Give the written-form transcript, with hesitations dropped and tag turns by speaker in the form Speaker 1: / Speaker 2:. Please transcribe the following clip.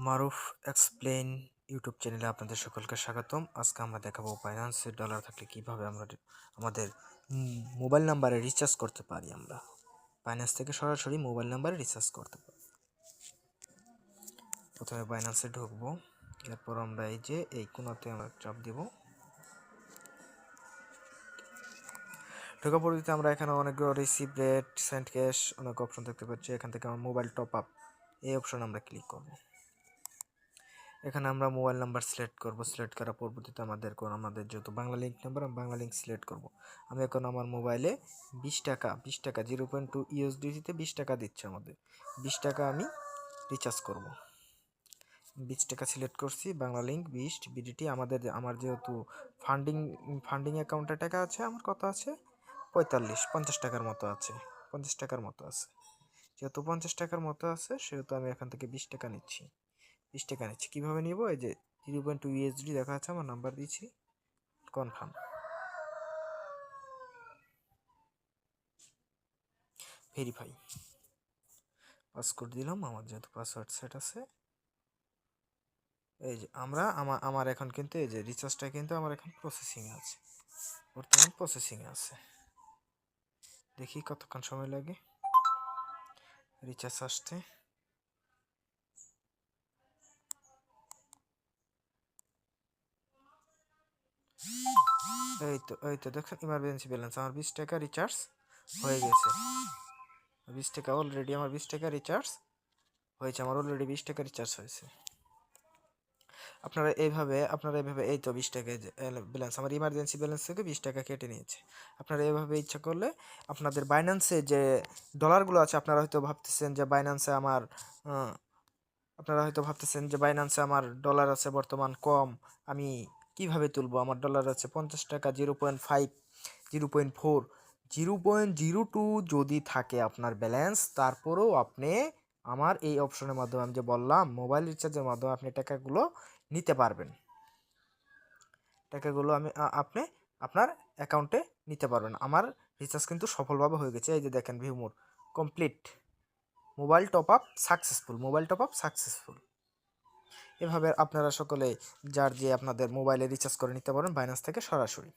Speaker 1: মারুফ explain YouTube চ্যানেলে আপনাদের সকলকে স্বাগতম। আজকে আমরা দেখাবো বাইন্যান্সের ডলার থাকলে কিভাবে আমরা আমাদের মোবাইল নাম্বারে রিচার্জ করতে পারি। আমরা বাইন্যান্স থেকে সরাসরি মোবাইল নাম্বারে রিচার্জ করতে পারি। প্রথমে বাইন্যান্সে ঢুকবো, এরপর আমরা এই যে এই কোণাতে আমরা চাপ দিব। ঢোকা পদ্ধতিতে আমরা এখানে অনেকগুলো রিসিভ রেট, সেন্ড ক্যাশ অনেক অপশন দেখতে পাচ্ছি। এখান থেকে আমরা মোবাইল টপ আপ এই অপশন আমরা ক্লিক করব। এখানে আমরা মোবাইল নাম্বার সিলেক্ট করব। সিলেক্ট করার পরবর্তীতে আমাদের যেহেতু বাংলা লিঙ্ক নাম্বার, আমি বাংলা লিঙ্ক সিলেক্ট করব। আমি এখন আমার মোবাইলে 20 টাকা 0.2 ইউএসডিতে 20 টাকা দিচ্ছে আমাদের। 20 টাকা আমি রিচার্জ করব। 20 টাকা সিলেক্ট করছি, বাংলা লিঙ্ক 20 বিডিটি। আমার যেহেতু ফান্ডিং অ্যাকাউন্টে টাকা আছে, আমার কত আছে 50 টাকার মতো আছে। 50 টাকার মতো আছে, যেহেতু 50 টাকার মতো আছে সেহেতু আমি এখান থেকে 20 টাকা নিচ্ছি। 20 টাকা নিচ্ছি। কীভাবে নিব? এই যে 0.2 ইউএসডি দেখা যাচ্ছে, আমার নাম্বার দিচ্ছি, কনফার্ম, ভেরিফাই, পাসকোড দিলাম। আমার যেহেতু পাসওয়ার্ড সেট আছে, এই যে আমার এখন কিন্তু এই যে রিচার্জটা কিন্তু আমার এখন প্রসেসিংয়ে আছে, বর্তমান প্রসেসিংয়ে আছে। দেখি কতক্ষণ সময় লাগে রিচার্জ আসতে। এই তো দেখুন, ইমার্জেন্সি ব্যালেন্স আমার 20 টাকা রিচার্জ হয়ে গেছে। 20 টাকা অলরেডি আমার 20 টাকা রিচার্জ হয়েছে। আমার অলরেডি 20 টাকা রিচার্জ হয়েছে। আপনারা এইভাবে এই তো 20 টাকা ব্যালেন্স আমার ইমার্জেন্সি ব্যালেন্স থেকে 20 টাকা কেটে নিয়েছে। আপনারা এইভাবে ইচ্ছা করলে আপনাদের বাইন্যান্সে যে ডলারগুলো আছে, আপনারা হয়তো ভাবতেছেন যে বাইন্যান্সে আমার ডলার আছে বর্তমান কম, আমি কিভাবে তুলবো? আমার ডলার আছে 50 টাকা, 0.5, 0.4, 0.02 যদি থাকে আপনার ব্যালেন্স, তারপরেও আপনি আমার এই অপশনের মাধ্যমে, আমি যে বললাম মোবাইল রিচার্জের মাধ্যমে আপনি টাকাগুলো নিতে পারবেন। টাকাগুলো আপনি আপনার অ্যাকাউন্টে নিতে পারবেন। আমার রিচার্জ কিন্তু সফলভাবে হয়ে গেছে। এই যে দেখেন, view more complete, mobile top up successful. এভাবে আপনারা সকলে যার যে আপনাদের মোবাইলে রিচার্জ করে নিতে পারেন বাইন্যান্স থেকে সরাসরি।